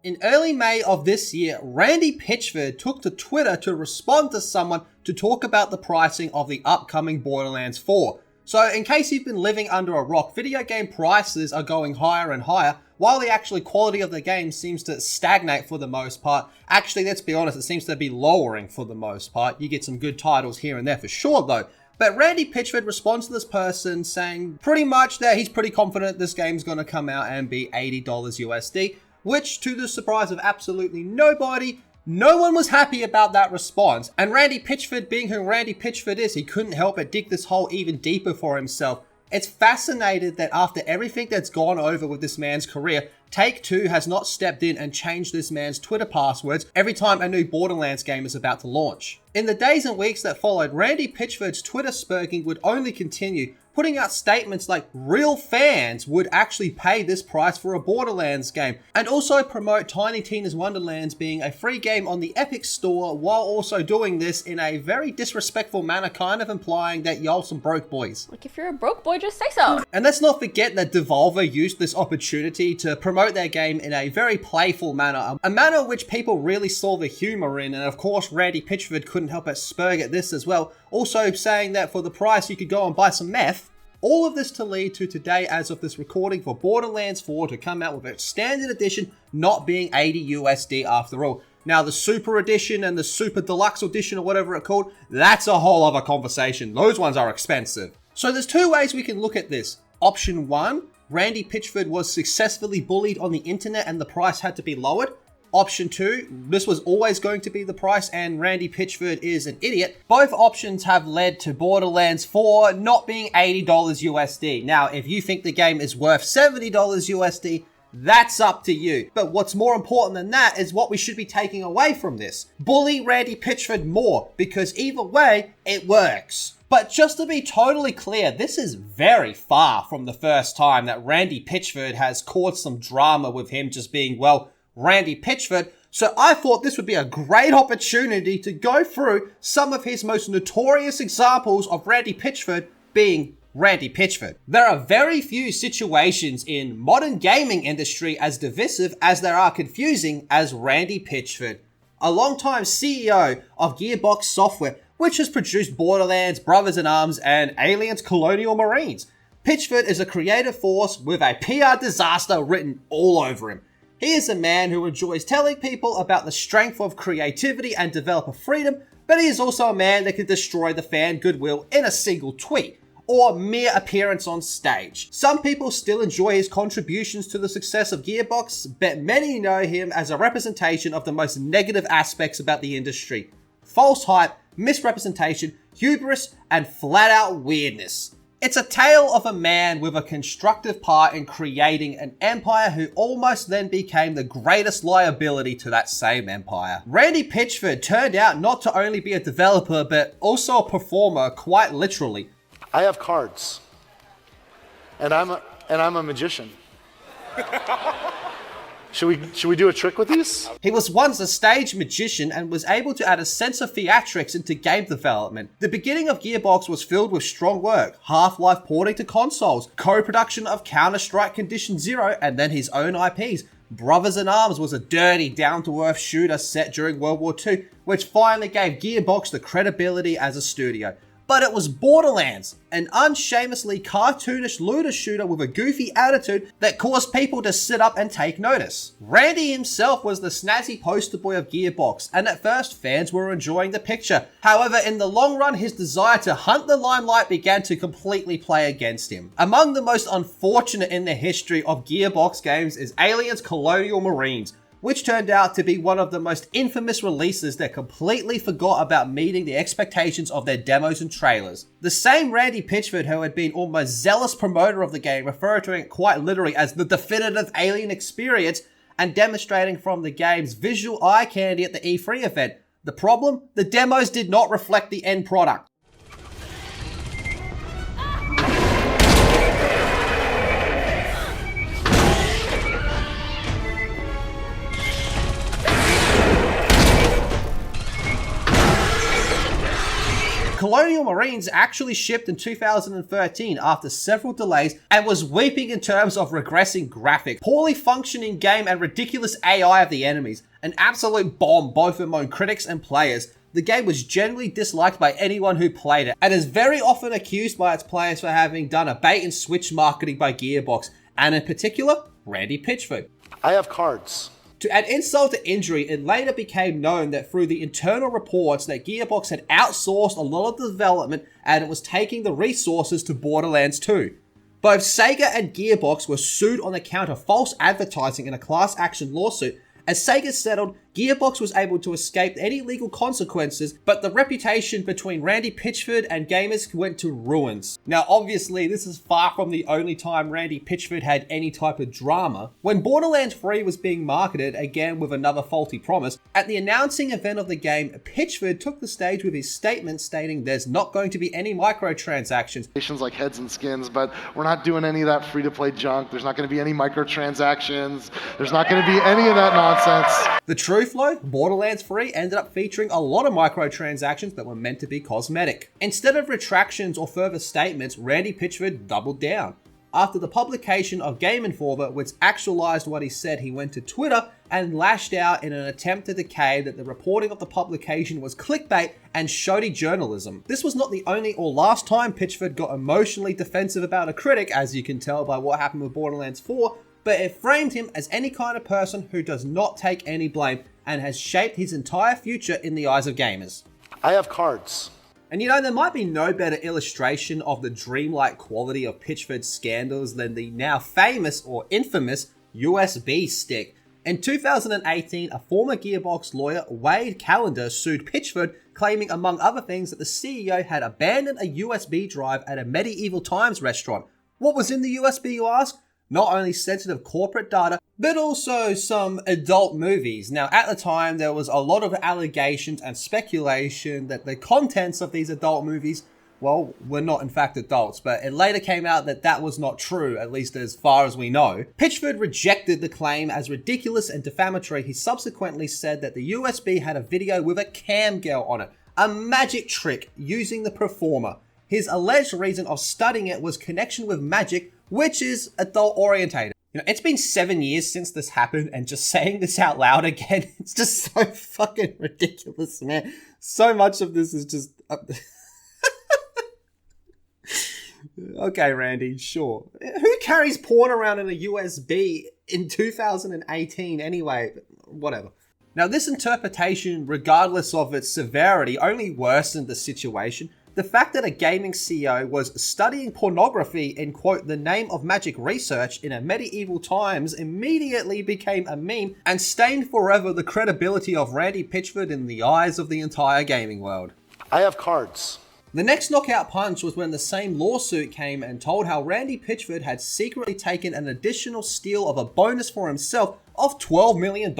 In early May of this year, Randy Pitchford took to Twitter to respond to someone to talk about the pricing of the upcoming Borderlands 4. So in case you've been living under a rock, video game prices are going higher and higher, while the actual quality of the game seems to stagnate for the most part. Actually, let's be honest, it seems to be lowering for the most part. You get some good titles here and there for sure though. But Randy Pitchford responds to this person saying pretty much that he's pretty confident this game's going to come out and be $80 USD, which to the surprise of absolutely nobody, no one was happy about that response. And Randy Pitchford, being who Randy Pitchford is, he couldn't help but dig this hole even deeper for himself. It's fascinating that after everything that's gone over with this man's career, Take-Two has not stepped in and changed this man's Twitter passwords every time a new Borderlands game is about to launch. In the days and weeks that followed, Randy Pitchford's Twitter spurging would only continue, putting out statements like real fans would actually pay this price for a Borderlands game, and also promote Tiny Tina's Wonderlands being a free game on the Epic Store, while also doing this in a very disrespectful manner, kind of implying that y'all some broke boys. Like, if you're a broke boy, just say so. And let's not forget that Devolver used this opportunity to promote their game in a very playful manner, a manner which people really saw the humor in, and of course Randy Pitchford couldn't help but spurg at this as well, also saying that for the price you could go and buy some meth. All of this to lead to today, as of this recording, for Borderlands 4 to come out with a standard edition not being 80 USD after all. Now the Super Edition and the Super Deluxe Edition or whatever it's called, that's a whole other conversation. Those ones are expensive. So there's two ways we can look at this. Option 1, Randy Pitchford was successfully bullied on the internet and the price had to be lowered. Option 2, this was always going to be the price and Randy Pitchford is an idiot. Both options have led to Borderlands 4 not being $80 USD. Now, if you think the game is worth $70 USD, that's up to you. But what's more important than that is what we should be taking away from this. Bully Randy Pitchford more, because either way, it works. But just to be totally clear, this is very far from the first time that Randy Pitchford has caused some drama with him just being, well, Randy Pitchford, so I thought this would be a great opportunity to go through some of his most notorious examples of Randy Pitchford being Randy Pitchford. There are very few situations in modern gaming industry as divisive as there are confusing as Randy Pitchford, a longtime CEO of Gearbox Software, which has produced Borderlands, Brothers in Arms, and Aliens Colonial Marines. Pitchford is a creative force with a PR disaster written all over him. He is a man who enjoys telling people about the strength of creativity and developer freedom, but he is also a man that can destroy the fan goodwill in a single tweet or mere appearance on stage. Some people still enjoy his contributions to the success of Gearbox, but many know him as a representation of the most negative aspects about the industry: false hype, misrepresentation, hubris, and flat-out weirdness. It's a tale of a man with a constructive part in creating an empire who almost then became the greatest liability to that same empire. Randy Pitchford turned out not to only be a developer, but also a performer, quite literally. I have cards, and I'm a magician. Should we do a trick with these? He was once a stage magician and was able to add a sense of theatrics into game development. The beginning of Gearbox was filled with strong work: Half-Life porting to consoles, co-production of Counter-Strike Condition Zero, and then his own IPs. Brothers in Arms was a dirty, down-to-earth shooter set during World War II, which finally gave Gearbox the credibility as a studio. But it was Borderlands, an unshamelessly cartoonish looter shooter with a goofy attitude that caused people to sit up and take notice. Randy himself was the snazzy poster boy of Gearbox, and at first fans were enjoying the picture. However, in the long run, his desire to hunt the limelight began to completely play against him. Among the most unfortunate in the history of Gearbox games is Aliens Colonial Marines, which turned out to be one of the most infamous releases that completely forgot about meeting the expectations of their demos and trailers. The same Randy Pitchford, who had been almost zealous promoter of the game, referring to it quite literally as the definitive alien experience, and demonstrating from the game's visual eye candy at the E3 event. The problem? The demos did not reflect the end product. Colonial Marines actually shipped in 2013 after several delays and was weeping in terms of regressing graphics, poorly functioning game, and ridiculous AI of the enemies. An absolute bomb both among critics and players. The game was generally disliked by anyone who played it, and is very often accused by its players for having done a bait and switch marketing by Gearbox, and in particular, Randy Pitchford. I have cards. To add insult to injury, it later became known that through the internal reports that Gearbox had outsourced a lot of the development and it was taking the resources to Borderlands 2. Both Sega and Gearbox were sued on account of false advertising in a class action lawsuit. As Sega settled, Gearbox was able to escape any legal consequences, but the reputation between Randy Pitchford and gamers went to ruins. Now obviously this is far from the only time Randy Pitchford had any type of drama. When Borderlands 3 was being marketed, again with another faulty promise, at the announcing event of the game, Pitchford took the stage with his statement stating there's not going to be any microtransactions. Like heads and skins, but we're not doing any of that free-to-play junk. There's not going to be any microtransactions. There's not going to be any of that nonsense. The truth though, Borderlands 3 ended up featuring a lot of microtransactions that were meant to be cosmetic. Instead of retractions or further statements, Randy Pitchford doubled down. After the publication of Game Informer, which actualized what he said, he went to Twitter and lashed out in an attempt to decay that the reporting of the publication was clickbait and shoddy journalism. This was not the only or last time Pitchford got emotionally defensive about a critic, as you can tell by what happened with Borderlands 4, but it framed him as any kind of person who does not take any blame and has shaped his entire future in the eyes of gamers. I have cards. And you know, there might be no better illustration of the dreamlike quality of Pitchford's scandals than the now famous or infamous USB stick. In 2018, a former Gearbox lawyer, Wade Callender, sued Pitchford, claiming among other things that the CEO had abandoned a USB drive at a medieval times restaurant. What was in the USB, you ask? Not only sensitive corporate data, but also some adult movies. Now, at the time, there was a lot of allegations and speculation that the contents of these adult movies, well, were not in fact adults, but it later came out that that was not true, at least as far as we know. Pitchford rejected the claim as ridiculous and defamatory. He subsequently said that the USB had a video with a cam girl on it, a magic trick using the Performer. His alleged reason of studying it was connection with magic, which is adult orientated. You know, it's been 7 years since this happened, and just saying this out loud again, it's just so fucking ridiculous, man. So much of this is just... Okay, Randy, sure. Who carries porn around in a USB in 2018 anyway? Whatever. Now, this interpretation, regardless of its severity, only worsened the situation. The fact that a gaming CEO was studying pornography in, quote, the name of magic research in a medieval times immediately became a meme and stained forever the credibility of Randy Pitchford in the eyes of the entire gaming world. I have cards. The next knockout punch was when the same lawsuit came and told how Randy Pitchford had secretly taken an additional steal of a bonus for himself of $12 million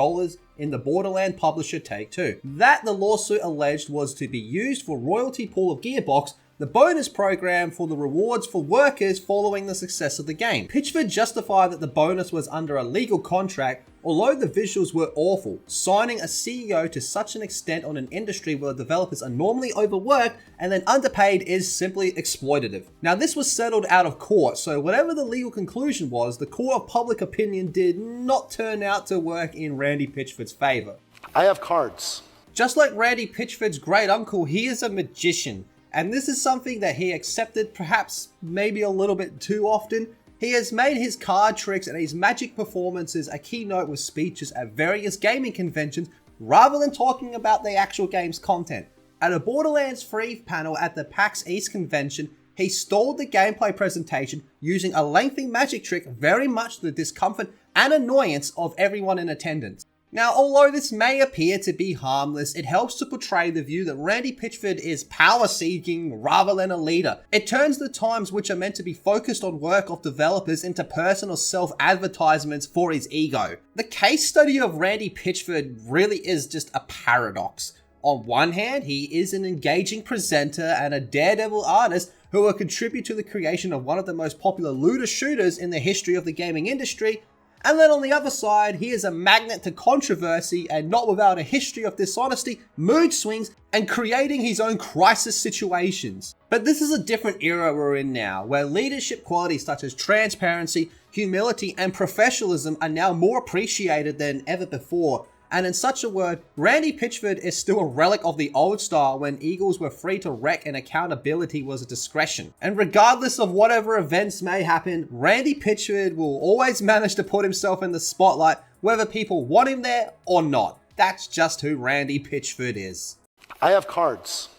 in the Borderlands publisher Take-Two. That, the lawsuit alleged, was to be used for royalty pool of Gearbox, the bonus program for the rewards for workers following the success of the game. Pitchford justified that the bonus was under a legal contract, although the visuals were awful. Signing a CEO to such an extent on an industry where developers are normally overworked and then underpaid is simply exploitative. Now, this was settled out of court, so whatever the legal conclusion was, the court of public opinion did not turn out to work in Randy Pitchford's favor. I have cards. Just like Randy Pitchford's great uncle, he is a magician. And this is something that he accepted perhaps maybe a little bit too often. He has made his card tricks and his magic performances a keynote with speeches at various gaming conventions rather than talking about the actual game's content. At a Borderlands 3 panel at the PAX East convention, he stalled the gameplay presentation using a lengthy magic trick, very much to the discomfort and annoyance of everyone in attendance. Now, although this may appear to be harmless, it helps to portray the view that Randy Pitchford is power-seeking rather than a leader. It turns the times which are meant to be focused on work of developers into personal self-advertisements for his ego. The case study of Randy Pitchford really is just a paradox. On one hand, he is an engaging presenter and a daredevil artist who will contribute to the creation of one of the most popular looter shooters in the history of the gaming industry. And then on the other side, he is a magnet to controversy and not without a history of dishonesty, mood swings, and creating his own crisis situations. But this is a different era we're in now, where leadership qualities such as transparency, humility, and professionalism are now more appreciated than ever before. And in such a word, Randy Pitchford is still a relic of the old style when Eagles were free to wreck and accountability was a discretion. And regardless of whatever events may happen, Randy Pitchford will always manage to put himself in the spotlight whether people want him there or not. That's just who Randy Pitchford is. I have cards.